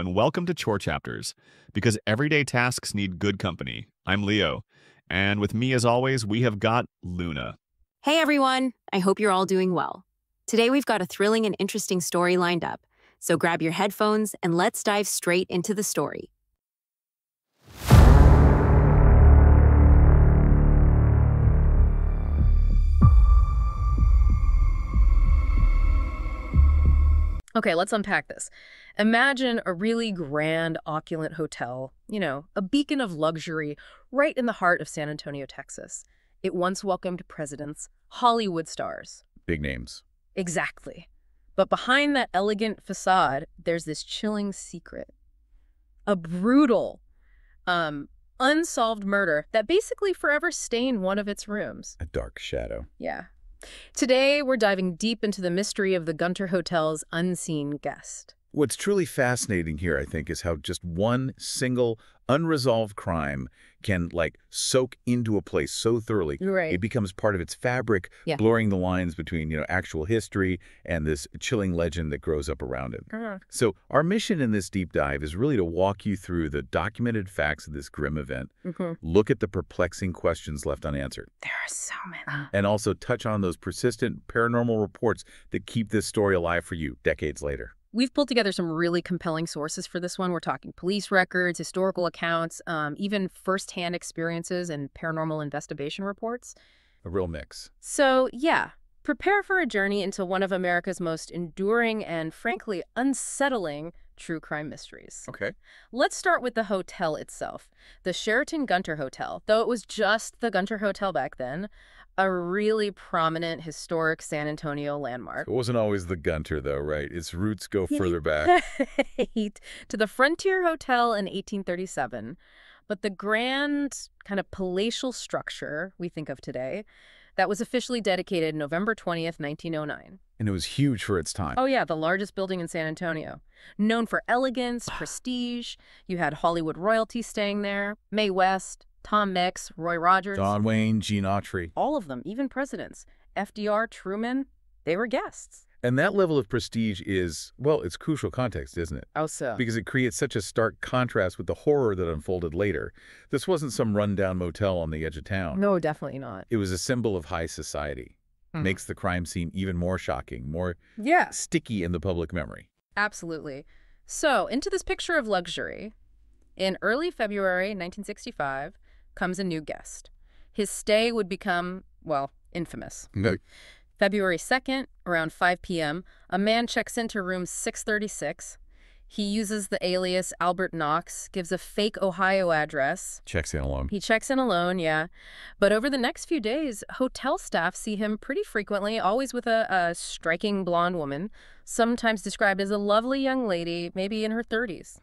and welcome to Chore Chapters, because everyday tasks need good company. I'm Leo, and with me as always, we have got Luna. Hey everyone, I hope you're all doing well. Today we've got a thrilling and interesting story lined up, so grab your headphones and let's dive straight into the story. Okay, let's unpack this. Imagine a really grand, opulent hotel, a beacon of luxury right in the heart of San Antonio, Texas. It once welcomed presidents, Hollywood stars. Big names. Exactly. But behind that elegant facade, there's this chilling secret. A brutal, unsolved murder that basically forever stained one of its rooms. A dark shadow. Yeah. Today, we're diving deep into the mystery of the Gunter Hotel's unseen guest. What's truly fascinating here, I think, is how just one single unresolved crime can, soak into a place so thoroughly. Right. It becomes part of its fabric, Yeah. blurring the lines between, actual history and this chilling legend that grows up around it. So our mission in this deep dive is really to walk you through the documented facts of this grim event, look at the perplexing questions left unanswered, There are so many. and also touch on those persistent paranormal reports that keep this story alive for you decades later. We've pulled together some really compelling sources for this one. We're talking police records, historical accounts, even firsthand experiences and paranormal investigation reports. A real mix. So, yeah, prepare for a journey into one of America's most enduring and, frankly, unsettling true crime mysteries. Okay. Let's start with the hotel itself. The Sheraton Gunter Hotel, though it was just the Gunter Hotel back then, a really prominent historic San Antonio landmark. It wasn't always the Gunter, though, right? Its roots go further back. Right, to the Frontier Hotel in 1837. But the grand, kind of palatial structure we think of today, that was officially dedicated November 20th, 1909. And it was huge for its time. Oh yeah, the largest building in San Antonio. Known for elegance, prestige. You had Hollywood royalty staying there. Mae West, Tom Mix, Roy Rogers. John Wayne, Gene Autry. All of them, even presidents. FDR, Truman, they were guests. And that level of prestige is, well, it's crucial context, isn't it? Oh, so. Because it creates such a stark contrast with the horror that unfolded later. This wasn't some rundown motel on the edge of town. No, definitely not. It was a symbol of high society. Makes the crime scene even more shocking, more sticky in the public memory. Absolutely. So, into this picture of luxury, in early February 1965, comes a new guest. His stay would become, well, infamous. February 2nd, around 5 p.m., a man checks into room 636. He uses the alias Albert Knox, gives a fake Ohio address. Checks in alone. He checks in alone, yeah. But over the next few days, hotel staff see him pretty frequently, always with a striking blonde woman, sometimes described as a lovely young lady, maybe in her 30s.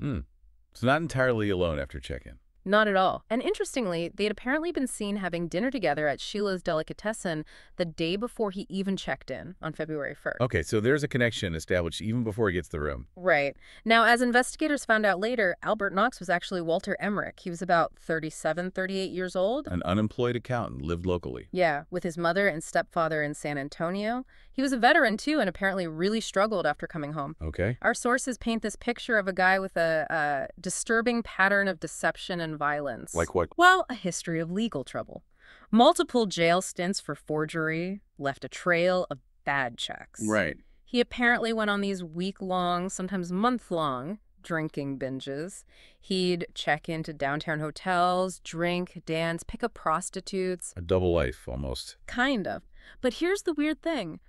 So not entirely alone after check-in. Not at all. And interestingly, they had apparently been seen having dinner together at Sheila's Delicatessen the day before he even checked in on February 1st. Okay, so there's a connection established even before he gets to the room. Right. Now, as investigators found out later, Albert Knox was actually Walter Emmerich. He was about 37, 38 years old. An unemployed accountant, lived locally. Yeah, with his mother and stepfather in San Antonio. He was a veteran, too, and apparently really struggled after coming home. Okay. Our sources paint this picture of a guy with a disturbing pattern of deception and violence. Like what? Well, a history of legal trouble. Multiple jail stints for forgery, left a trail of bad checks. Right. He apparently went on these week-long, sometimes month-long, drinking binges. He'd check into downtown hotels, drink, dance, pick up prostitutes. A double life, almost. Kind of. But here's the weird thing.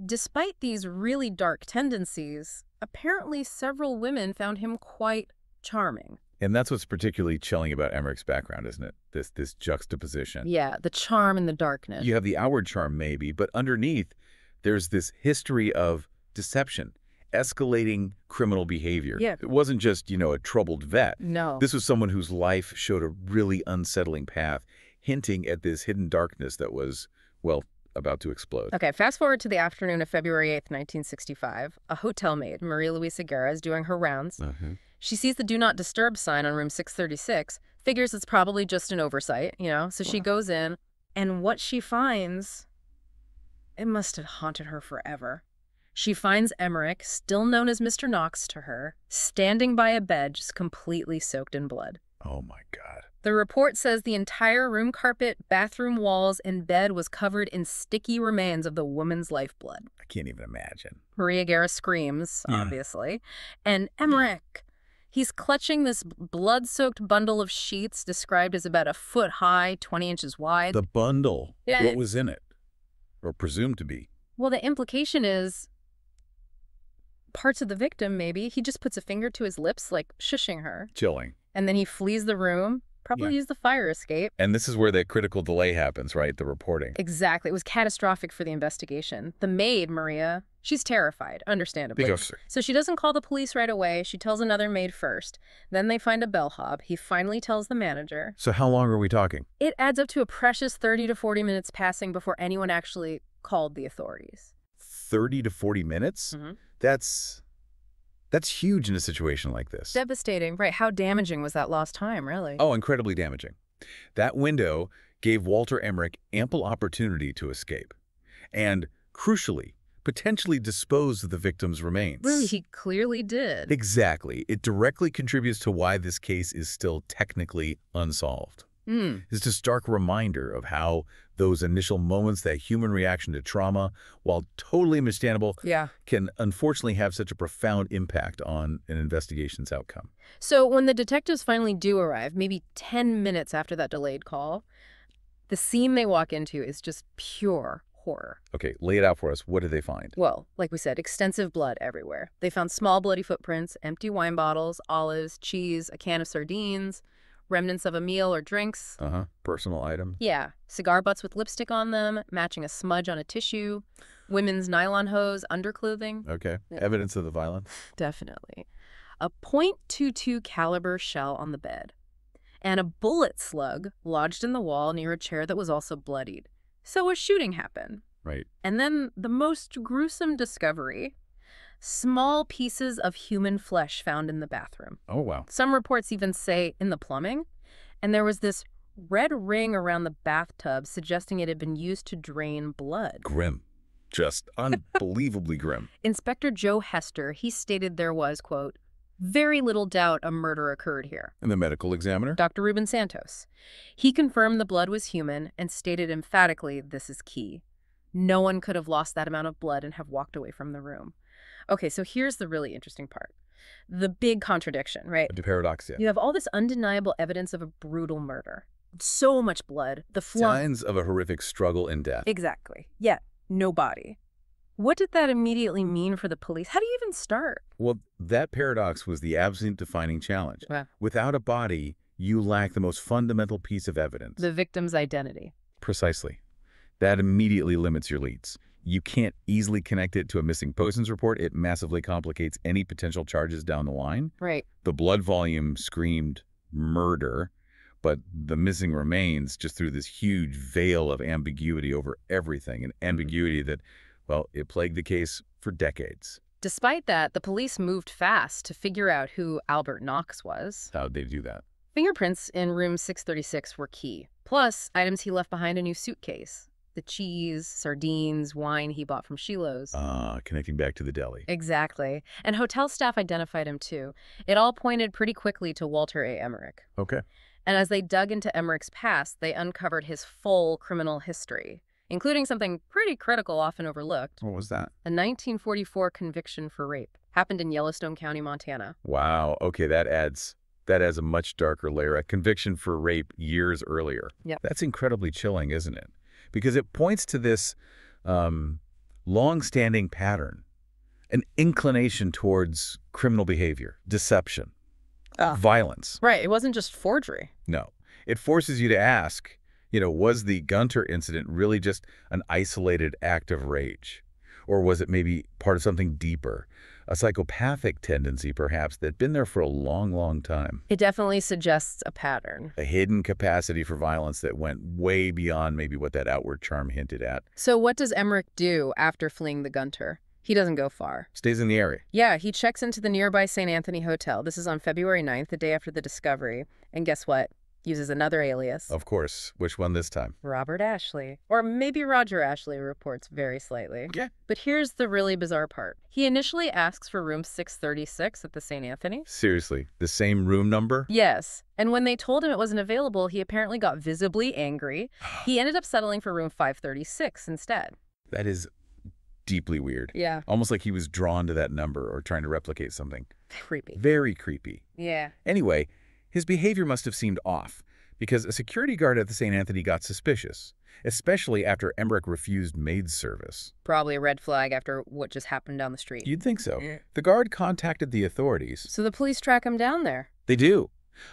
Despite these really dark tendencies, apparently several women found him quite charming. And that's what's particularly chilling about Emmerich's background, isn't it? This juxtaposition. Yeah, the charm and the darkness. You have the outward charm, maybe, but underneath, there's this history of deception, escalating criminal behavior. Yeah. It wasn't just, a troubled vet. No. This was someone whose life showed a really unsettling path, hinting at this hidden darkness that was, well, about to explode. Okay, fast forward to the afternoon of February 8th, 1965. A hotel maid, Maria Luisa Guerra, is doing her rounds. She sees the Do Not Disturb sign on room 636, figures it's probably just an oversight, so she goes in, and what she finds, it must have haunted her forever. She finds Emmerich, still known as Mr. Knox to her, standing by a bed just completely soaked in blood. Oh, my God. The report says the entire room carpet, bathroom walls, and bed was covered in sticky remains of the woman's lifeblood. I can't even imagine. Maria Guerra screams, obviously. And Emmerich, he's clutching this blood-soaked bundle of sheets described as about a foot high, 20 inches wide. The bundle. Yeah. What was in it? Or presumed to be? Well, the implication is parts of the victim, maybe. He just puts a finger to his lips, like shushing her. Chilling. And then he flees the room, probably used the fire escape. And this is where the critical delay happens, right? The reporting. Exactly. It was catastrophic for the investigation. The maid, Maria, she's terrified, understandably. Because So she doesn't call the police right away. She tells another maid first. Then they find a bellhop. He finally tells the manager. So how long are we talking? It adds up to a precious 30 to 40 minutes passing before anyone actually called the authorities. 30 to 40 minutes? Mm-hmm. That's huge in a situation like this. Devastating. Right. How damaging was that lost time, really? Oh, incredibly damaging. That window gave Walter Emmerich ample opportunity to escape. And, crucially, potentially dispose of the victim's remains. Really, he clearly did. Exactly. It directly contributes to why this case is still technically unsolved. It's a stark reminder of how those initial moments, that human reaction to trauma, while totally understandable, can unfortunately have such a profound impact on an investigation's outcome. So when the detectives finally do arrive, maybe 10 minutes after that delayed call, the scene they walk into is just pure horror. Okay, lay it out for us. What did they find? Well, like we said, extensive blood everywhere. They found small bloody footprints, empty wine bottles, olives, cheese, a can of sardines, remnants of a meal or drinks. Personal items. Yeah. Cigar butts with lipstick on them, matching a smudge on a tissue, women's nylon hose, underclothing. Okay. Yeah. Evidence of the violence. Definitely. A .22 caliber shell on the bed, and a bullet slug lodged in the wall near a chair that was also bloodied. So a shooting happened. Right. And then the most gruesome discovery: small pieces of human flesh found in the bathroom. Oh, wow. Some reports even say in the plumbing. And there was this red ring around the bathtub suggesting it had been used to drain blood. Grim. Just unbelievably grim. Inspector Joe Hester, he stated there was, quote, very little doubt a murder occurred here. And the medical examiner? Dr. Ruben Santos. He confirmed the blood was human and stated emphatically this is key. No one could have lost that amount of blood and have walked away from the room. Okay, so here's the really interesting part. The big contradiction, right? The paradox, yeah. You have all this undeniable evidence of a brutal murder. So much blood. The signs of a horrific struggle and death. Exactly. Yet, no body. What did that immediately mean for the police? How do you even start? Well, that paradox was the absolute defining challenge. Wow. Without a body, you lack the most fundamental piece of evidence. The victim's identity. Precisely. That immediately limits your leads. You can't easily connect it to a missing persons report. It massively complicates any potential charges down the line. Right. The blood volume screamed murder, but the missing remains just threw this huge veil of ambiguity over everything, an ambiguity that, well, it plagued the case for decades. Despite that, the police moved fast to figure out who Albert Knox was. How'd they do that? Fingerprints in room 636 were key. Plus, items he left behind a new suitcase. The cheese, sardines, wine he bought from Shiloh's. Connecting back to the deli. Exactly. And hotel staff identified him, too. It all pointed pretty quickly to Walter A. Emmerich. Okay. And as they dug into Emmerich's past, they uncovered his full criminal history, including something pretty critical, often overlooked. What was that? A 1944 conviction for rape. Happened in Yellowstone County, Montana. Wow. Okay, that adds a much darker layer. A conviction for rape years earlier. Yep. That's incredibly chilling, isn't it? Because it points to this long-standing pattern, an inclination towards criminal behavior, deception, violence. Right. It wasn't just forgery. No. It forces you to ask, was the Gunter incident really just an isolated act of rage? Or was it maybe part of something deeper, a psychopathic tendency perhaps that'd been there for a long, long time? It definitely suggests a pattern. A hidden capacity for violence that went way beyond maybe what that outward charm hinted at. So what does Emmerich do after fleeing the Gunter? He doesn't go far. Stays in the area. Yeah, he checks into the nearby St. Anthony Hotel. This is on February 9th, the day after the discovery. And guess what? Uses another alias. Of course. Which one this time? Robert Ashley. Or maybe Roger Ashley, reports very slightly. Yeah. But here's the really bizarre part. He initially asks for room 636 at the St. Anthony. Seriously, the same room number? Yes. And when they told him it wasn't available, he apparently got visibly angry. He ended up settling for room 536 instead. That is deeply weird. Yeah. Almost like he was drawn to that number or trying to replicate something. Creepy. Very creepy. Yeah. Anyway, his behavior must have seemed off because a security guard at the St. Anthony got suspicious, especially after Emmerich refused maid service. Probably a red flag after what just happened down the street. You'd think so. The guard contacted the authorities. So the police track him down there. They do.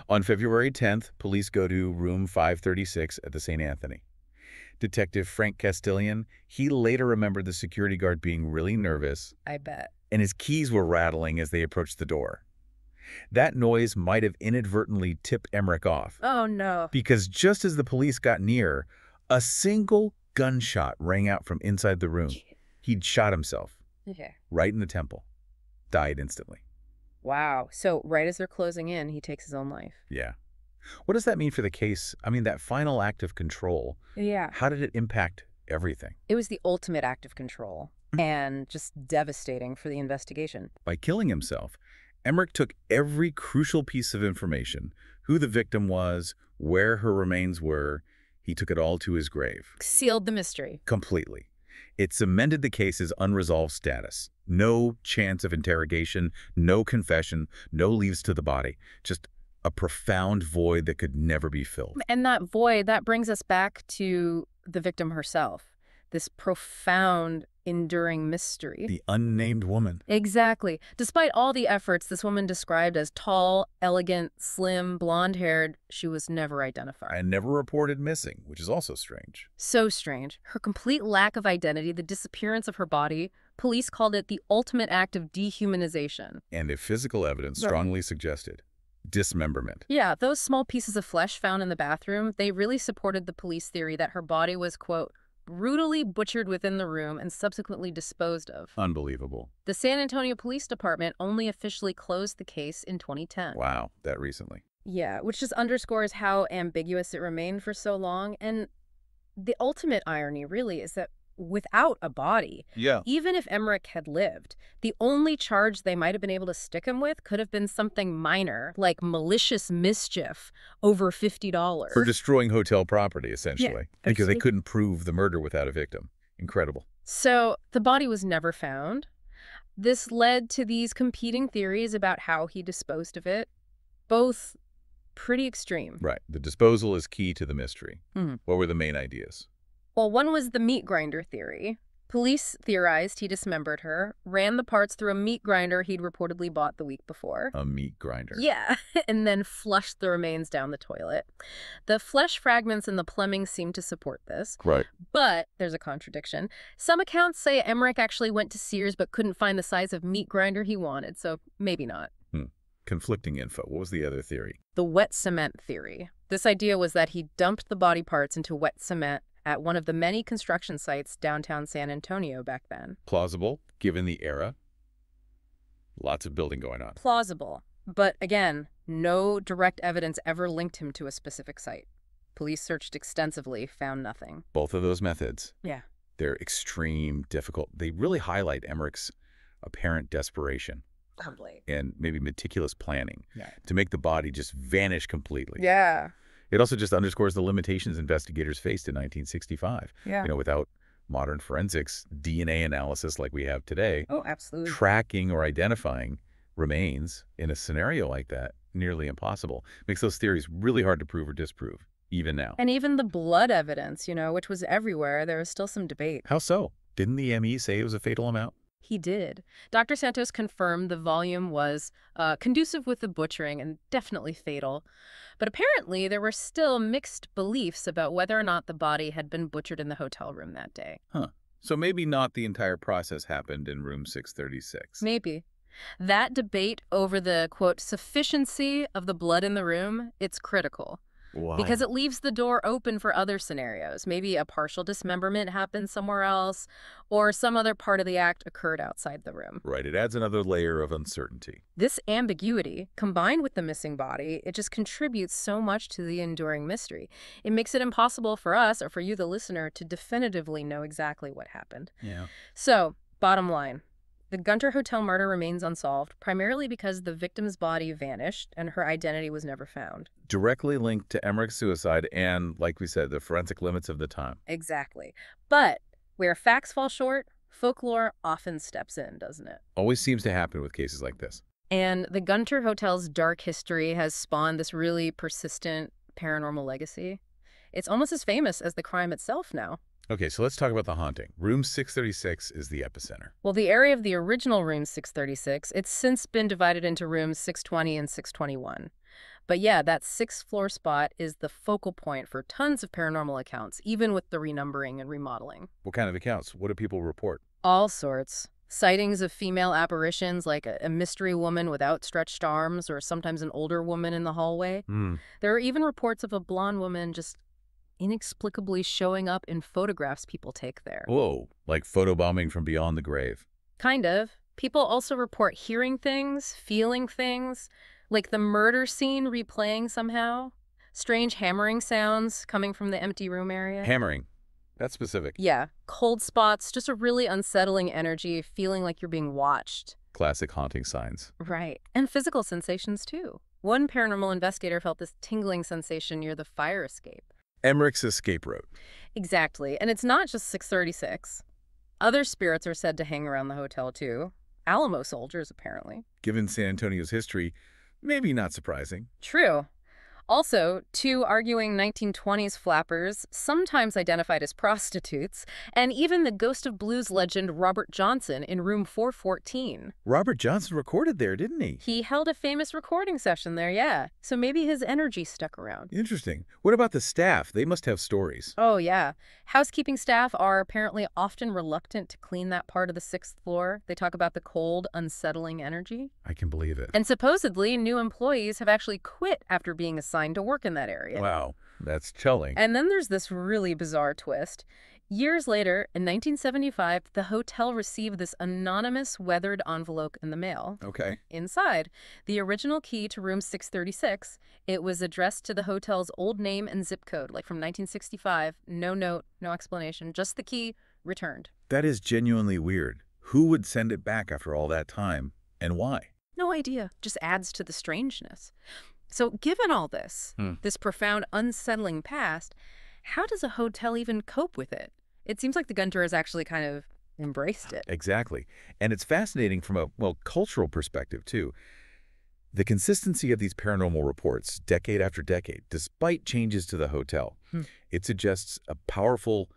On February 10th, police go to room 536 at the St. Anthony. Detective Frank Castilian, he later remembered the security guard being really nervous. I bet. And his keys were rattling as they approached the door. That noise might have inadvertently tipped Emmerich off. Oh, no. Because just as the police got near, a single gunshot rang out from inside the room. He'd shot himself. Okay. Right in the temple. Died instantly. Wow. So right as they're closing in, he takes his own life. Yeah. What does that mean for the case? I mean, that final act of control. Yeah. How did it impact everything? It was the ultimate act of control and just devastating for the investigation. By killing himself, Emmerich took every crucial piece of information, who the victim was, where her remains were. He took it all to his grave. Sealed the mystery. Completely. It cemented the case's unresolved status. No chance of interrogation, no confession, no leads to the body. Just a profound void that could never be filled. And that void, that brings us back to the victim herself. This profound, enduring mystery. The unnamed woman. Exactly. Despite all the efforts, this woman described as tall, elegant, slim, blonde-haired, she was never identified. And never reported missing, which is also strange. So strange. Her complete lack of identity, the disappearance of her body, police called it the ultimate act of dehumanization. And if physical evidence strongly suggested dismemberment. Yeah, those small pieces of flesh found in the bathroom, they really supported the police theory that her body was, quote, brutally butchered within the room and subsequently disposed of. Unbelievable. The San Antonio Police Department only officially closed the case in 2010. Wow, that recently. Yeah, which just underscores how ambiguous it remained for so long. And the ultimate irony, really, is that without a body, even if Emmerich had lived, the only charge they might have been able to stick him with could have been something minor, like malicious mischief over $50. For destroying hotel property, essentially. Yeah, because they couldn't prove the murder without a victim. Incredible. So the body was never found. This led to these competing theories about how he disposed of it, both pretty extreme. Right. The disposal is key to the mystery. What were the main ideas? Well, one was the meat grinder theory. Police theorized he dismembered her, ran the parts through a meat grinder he'd reportedly bought the week before. A meat grinder. Yeah, and then flushed the remains down the toilet. The flesh fragments in the plumbing seem to support this. Right. But there's a contradiction. Some accounts say Emmerich actually went to Sears but couldn't find the size of meat grinder he wanted, so maybe not. Conflicting info. What was the other theory? The wet cement theory. This idea was that he dumped the body parts into wet cement at one of the many construction sites downtown San Antonio back then. Plausible, given the era. Lots of building going on. Plausible. But again, no direct evidence ever linked him to a specific site. Police searched extensively, found nothing. Both of those methods. Yeah. They're extreme, difficult. They really highlight Emmerich's apparent desperation. Probably. And maybe meticulous planning to make the body just vanish completely. Yeah. It also just underscores the limitations investigators faced in 1965. Yeah. You know, without modern forensics, DNA analysis like we have today, Oh, absolutely. tracking or identifying remains in a scenario like that, nearly impossible. Makes those theories really hard to prove or disprove, even now. And even the blood evidence, which was everywhere, there was still some debate. How so? Didn't the ME say it was a fatal amount? He did. Dr. Santos confirmed the volume was conducive with the butchering and definitely fatal. But apparently there were still mixed beliefs about whether or not the body had been butchered in the hotel room that day. So maybe not the entire process happened in room 636. Maybe. That debate over the, quote, sufficiency of the blood in the room, it's critical. Why? because it leaves the door open for other scenarios. Maybe a partial dismemberment happened somewhere else, or some other part of the act occurred outside the room. Right, it adds another layer of uncertainty. This ambiguity, combined with the missing body, it just contributes so much to the enduring mystery. It makes it impossible for us, or for you, the listener, to definitively know exactly what happened. Yeah. So, bottom line. The Gunter Hotel murder remains unsolved, primarily because the victim's body vanished and her identity was never found. Directly linked to Emmerich's suicide and, like we said, the forensic limits of the time. Exactly. But where facts fall short, folklore often steps in, doesn't it? Always seems to happen with cases like this. And the Gunter Hotel's dark history has spawned this really persistent paranormal legacy. It's almost as famous as the crime itself now. Okay, so let's talk about the haunting. Room 636 is the epicenter. Well, the area of the original room 636, it's since been divided into rooms 620 and 621. But yeah, that sixth floor spot is the focal point for tons of paranormal accounts, even with the renumbering and remodeling. What kind of accounts? What do people report? All sorts. Sightings of female apparitions, like a mystery woman with outstretched arms, or sometimes an older woman in the hallway. There are even reports of a blonde woman just inexplicably showing up in photographs people take there. Whoa, like photobombing from beyond the grave. Kind of. People also report hearing things, feeling things, like the murder scene replaying somehow. Strange hammering sounds coming from the empty room area. Hammering. That's specific. Yeah. Cold spots, just a really unsettling energy, feeling like you're being watched. Classic haunting signs. Right. And physical sensations, too. One paranormal investigator felt this tingling sensation near the fire escape. Emmerich's escape route. Exactly. And it's not just 636. Other spirits are said to hang around the hotel, too. Alamo soldiers, apparently. Given San Antonio's history, maybe not surprising. True. Also, two arguing 1920s flappers, sometimes identified as prostitutes, and even the Ghost of Blues legend Robert Johnson in room 414. Robert Johnson recorded there, didn't he? He held a famous recording session there, yeah. So maybe his energy stuck around. Interesting. What about the staff? They must have stories. Oh, yeah. Housekeeping staff are apparently often reluctant to clean that part of the sixth floor. They talk about the cold, unsettling energy. I can believe it. And supposedly, new employees have actually quit after being assigned to work in that area. Wow, that's chilling. And then there's this really bizarre twist. Years later, in 1975, the hotel received this anonymous weathered envelope in the mail. Okay. Inside, the original key to room 636, it was addressed to the hotel's old name and zip code, like from 1965. No note, no explanation, just the key returned. That is genuinely weird. Who would send it back after all that time, and why? No idea. Just adds to the strangeness. So given all this, this profound, unsettling past, how does a hotel even cope with it? It seems like the Gunter has actually kind of embraced it. Exactly. And it's fascinating from a, well, cultural perspective, too. The consistency of these paranormal reports, decade after decade, despite changes to the hotel, it suggests a powerful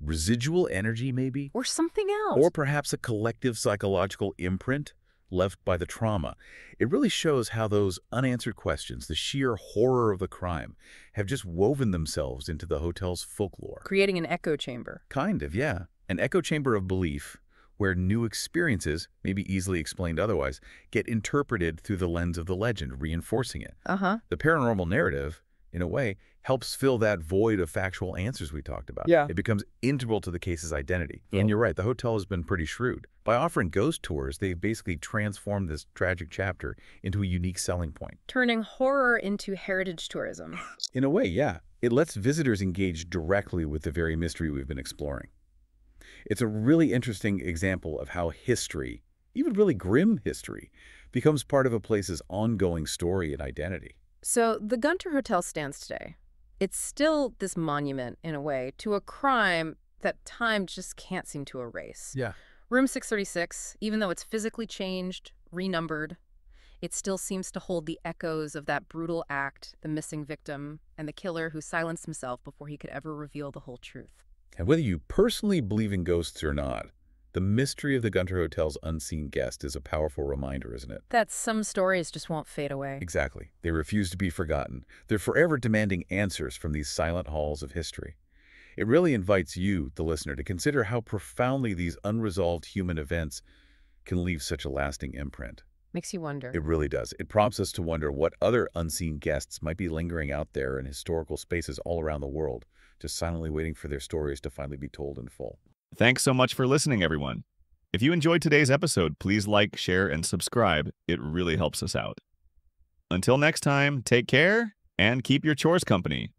residual energy, maybe? Or something else. Or perhaps a collective psychological imprint left by the trauma. It really shows how those unanswered questions, the sheer horror of the crime, have just woven themselves into the hotel's folklore. Creating an echo chamber. Kind of, yeah. An echo chamber of belief where new experiences, maybe easily explained otherwise, get interpreted through the lens of the legend, reinforcing it. The paranormal narrative, in a way, helps fill that void of factual answers we talked about. Yeah. It becomes integral to the case's identity. And you're right, the hotel has been pretty shrewd. By offering ghost tours, they've basically transformed this tragic chapter into a unique selling point. Turning horror into heritage tourism. In a way, yeah. It lets visitors engage directly with the very mystery we've been exploring. It's a really interesting example of how history, even really grim history, becomes part of a place's ongoing story and identity. So the Gunter Hotel stands today. It's still this monument, in a way, to a crime that time just can't seem to erase. Yeah. Room 636, even though it's physically changed, renumbered, it still seems to hold the echoes of that brutal act, the missing victim, and the killer who silenced himself before he could ever reveal the whole truth. And whether you personally believe in ghosts or not, the mystery of the Gunter Hotel's unseen guest is a powerful reminder, isn't it? That some stories just won't fade away. Exactly. They refuse to be forgotten. They're forever demanding answers from these silent halls of history. It really invites you, the listener, to consider how profoundly these unresolved human events can leave such a lasting imprint. Makes you wonder. It really does. It prompts us to wonder what other unseen guests might be lingering out there in historical spaces all around the world, just silently waiting for their stories to finally be told in full. Thanks so much for listening, everyone. If you enjoyed today's episode, please like, share, and subscribe. It really helps us out. Until next time, take care and keep your chores company.